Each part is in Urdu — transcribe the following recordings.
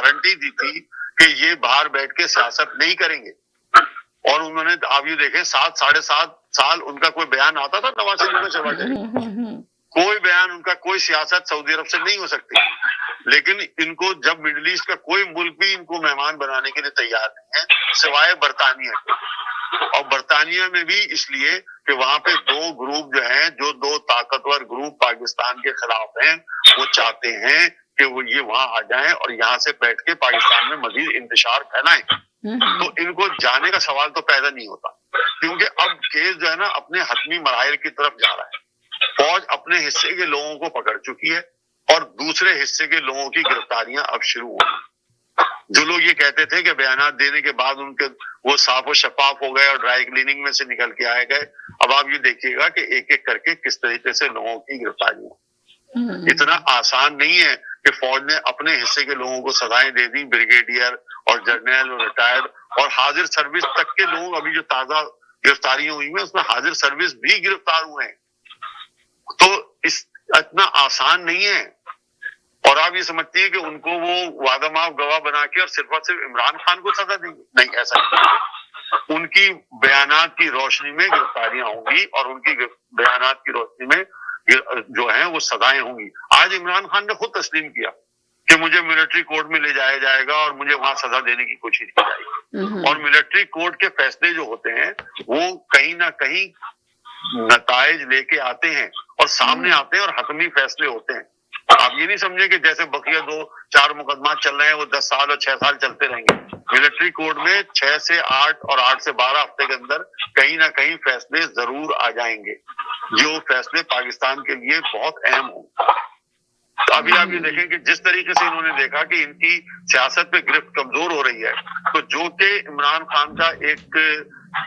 گارنٹی دی تھی کہ یہ باہر بیٹھ کے سیاست نہیں کریں گے، اور انہوں نے آپ یہ دیکھیں 7.5 سال ان کا کوئی بیان آتا تھا نواز شریف میں شہباز شریف، کوئی بیان ان کا، کوئی سیاست سعودی عرب سے نہیں ہو سکتی، لیکن ان کو جب مڈل ایسٹ کا کوئی ملک بھی ان کو مہمان بنانے کے لیے تیار نہیں ہے سوائے برطانیہ کے، اور برطانیہ میں بھی اس لیے کہ وہاں پہ دو گروپ جو ہیں، جو دو طاقتور گروپ پاکستان کے خلاف ہیں، وہ چاہتے ہیں کہ وہ یہ وہاں آ جائیں اور یہاں سے بیٹھ کے پاکستان میں مزید انتشار پھیلائیں، تو ان کو جانے کا سوال تو پیدا نہیں ہوتا، کیونکہ اب کیس جو ہے نا اپنے حتمی مراحل کی طرف جا رہا ہے، فوج اپنے حصے کے لوگوں کو پکڑ چکی ہے اور دوسرے حصے کے لوگوں کی گرفتاریاں اب شروع ہو گئی۔ جو لوگ یہ کہتے تھے کہ بیانات دینے کے بعد ان کے وہ صاف و شفاف ہو گئے اور ڈرائی کلیننگ میں سے نکل کے آئے گئے، اب آپ یہ دیکھیے گا کہ ایک ایک کر کے کس طریقے سے لوگوں کی گرفتاریاں، اتنا آسان نہیں ہے کہ فوج نے اپنے حصے کے لوگوں کو سزائیں دے دی، بریگیڈیئر اور جرنیل اور ریٹائرڈ اور حاضر سروس تک کے لوگ، ابھی جو تازہ گرفتاریاں ہوئی ہیں اس میں حاضر سروس بھی گرفتار ہوئے ہیں، تو اتنا آسان نہیں ہے۔ اور آپ یہ سمجھتی ہے کہ ان کو وہ وعدہ معاف گواہ بنا کے اور صرف عمران خان کو سزا دیں گے؟ نہیں، ایسا نہیں، ان کی بیانات کی روشنی میں گرفتاریاں ہوں گی اور ان کی بیانات کی روشنی میں جو ہیں وہ سزائیں ہوں گی۔ آج عمران خان نے خود تسلیم کیا کہ مجھے ملٹری کورٹ میں لے جایا جائے گا اور مجھے وہاں سزا دینے کی کوشش کی جائے گی، اور ملٹری کورٹ کے فیصلے جو ہوتے ہیں وہ کہیں نہ کہیں نتائج لے کے آتے ہیں اور سامنے آتے ہیں اور حتمی فیصلے ہوتے ہیں۔ آپ یہ نہیں سمجھے کہ جیسے بقیہ 2-4 مقدمات چل رہے ہیں وہ 10 سال اور 6 سال چلتے رہیں گے، ملٹری کورٹ میں 6 سے 8 اور 8 سے 12 ہفتے کے اندر کہیں نہ کہیں فیصلے ضرور آ جائیں گے، جو فیصلے پاکستان کے لیے بہت اہم ہوں۔ ابھی آپ یہ دیکھیں کہ جس طریقے سے انہوں نے دیکھا کہ ان کی سیاست پہ گرفت کمزور ہو رہی ہے، تو جو کہ عمران خان کا ایک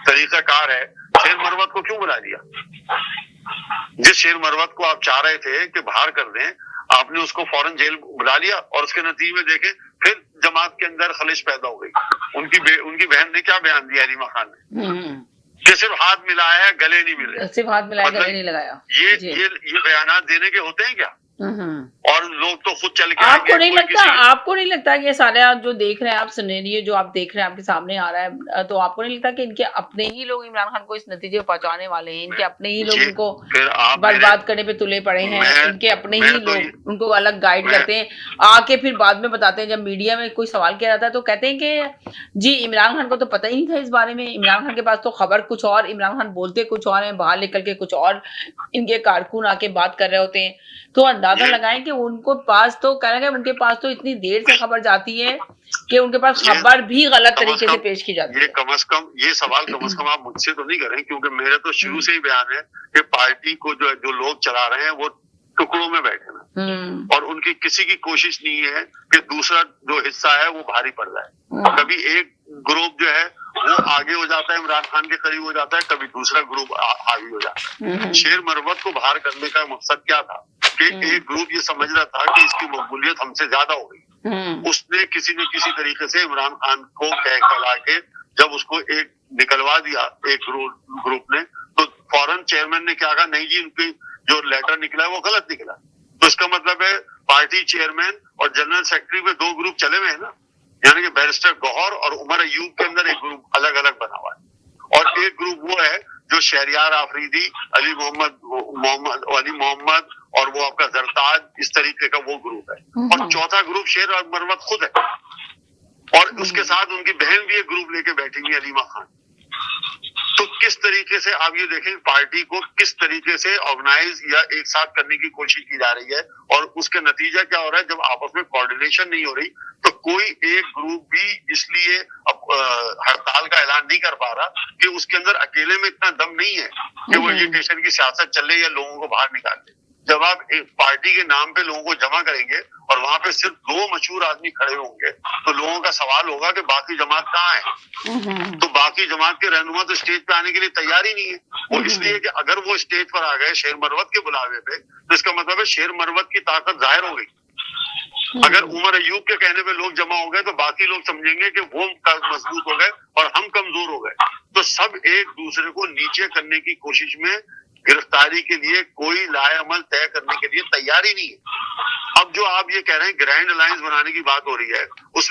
طریقہ کار ہے، شیر مروت کو کیوں بلا دیا؟ جس شیر مروت کو آپ چاہ رہے تھے کہ باہر کر دیں، آپ نے اس کو فوراً جیل بلا لیا، اور اس کے نتیجے میں دیکھیں پھر جماعت کے اندر خلش پیدا ہو گئی۔ ان کی بہن نے کیا بیان دیا علیمہ خان نے کہ صرف ہاتھ ملایا ہے، گلے نہیں ملے، صرف ہاتھ ملایا گلے نہیں لگایا۔ یہ بیانات دینے کے ہوتے ہیں کیا؟ اور لوگ تو خود چل کے آپ کو نہیں لگتا یہ سارے جو دیکھ رہے ہیں آپ سنیریو جو آپ دیکھ رہے ہیں آپ کے سامنے آ رہا ہے، تو آپ کو نہیں لگتا کہ ان کے اپنے ہی لوگ عمران خان کو اس نتیجے پہنچانے والے ہیں، ان کے اپنے ہی لوگ ان کو برباد کرنے پہ تلے پڑے ہیں، ان کے اپنے ہی لوگ ان کو الگ گائیڈ کرتے ہیں، آ کے پھر بعد میں بتاتے ہیں، جب میڈیا میں کوئی سوال کیا جاتا ہے تو کہتے ہیں کہ جی عمران خان کو تو پتہ ہی نہیں تھا اس بارے میں، عمران خان کے پاس تو خبر کچھ اور، عمران خان بولتے کچھ اور ہیں، باہر نکل کے کچھ اور ان کے کارکن آ کے بات کر رہے ہوتے ہیں۔ تو اندازہ لگائیں کہ ان کو پاس تو کہہ رہے ہیں ان کے پاس تو اتنی دیر سے خبر جاتی ہے کہ ان کے پاس خبر بھی غلط طریقے سے پیش کی جاتی ہے۔ یہ سوال کم از کم آپ مجھ سے تو نہیں کریں، کیونکہ میرا تو شروع سے ہی بیان ہے کہ پارٹی کو جو لوگ چلا رہے ہیں وہ ٹکڑوں میں بیٹھے نا، اور ان کی کسی کی کوشش نہیں ہے کہ دوسرا جو حصہ ہے وہ بھاری پڑ جائے۔ کبھی ایک گروپ جو ہے وہ آگے ہو جاتا ہے، عمران خان کے قریب ہو جاتا ہے، کبھی دوسرا گروپ آگے ہو جاتا ہے۔ شیر مروت کو باہر کرنے کا مقصد کیا تھا کہ ایک گروپ یہ سمجھ رہا تھا کہ اس کی مقبولیت ہم سے زیادہ ہو گئی، اس نے کسی نہ کسی طریقے سے عمران خان کو کہلا کے جب اس کو ایک نکلوا دیا ایک گروپ نے، تو فوراً چیئرمین نے کیا کہا، نہیں جی ان کی جو لیٹر نکلا ہے وہ غلط نکلا، تو اس کا مطلب ہے پارٹی چیئرمین اور جنرل سیکرٹری میں 2 گروپ چلے ہوئے ہیں نا، یعنی کہ بیرسٹر گوہر اور عمر ایوب کے اندر ایک گروپ الگ الگ بنا ہوا ہے، اور ایک گروپ وہ ہے جو شہریار آفریدی، علی محمد اور وہ آپ کا زرتاج، اس طریقے کا وہ گروپ ہے، اور چوتھا گروپ شیر مروت خود ہے، اور اس کے ساتھ ان کی بہن بھی ایک گروپ لے کے بیٹھی ہوئی علیمہ خان۔ تو کس طریقے سے آپ یہ دیکھیں پارٹی کو کس طریقے سے آرگنائز یا ایک ساتھ کرنے کی کوشش کی جا رہی ہے، اور اس کا نتیجہ کیا ہو رہا ہے، جب آپس میں کوآرڈینیشن نہیں ہو رہی تو کوئی ایک گروپ بھی اس لیے اب ہڑتال کا اعلان نہیں کر پا رہا کہ اس کے اندر اکیلے میں اتنا دم نہیں ہے کہ وہ ایجیٹیشن کی سیاست چل رہی ہے یا لوگوں کو باہر نکال دے۔ جب آپ ایک پارٹی کے نام پہ لوگوں کو جمع کریں گے اور وہاں پہ صرف 2 مشہور آدمی کھڑے ہوں گے تو لوگوں کا سوال ہوگا کہ باقی جماعت کہاں ہے؟ تو باقی جماعت کے رہنما تو اسٹیج پہ آنے کے لیے تیار ہی نہیں ہے، وہ اس لیے کہ اگر وہ اسٹیج پر آ گئے شیر مروت کے بلاوے پہ تو اس کا مطلب ہے شیر مروت کی طاقت ظاہر ہو گئی۔ اگر عمر ایوب کے کہنے پہ لوگ جمع ہو گئے تو باقی لوگ سمجھیں گے کہ وہ مضبوط ہو گئے اور ہم کمزور ہو گئے، تو سب ایک دوسرے کو نیچے کرنے کی کوشش میں گرفتاری کے لیے کوئی لائے عمل طے کرنے کے لیے تیار ہی نہیں ہے۔ اب جو آپ یہ کہہ رہے ہیں گرینڈ الائنس بنانے کی بات ہو رہی ہے، اس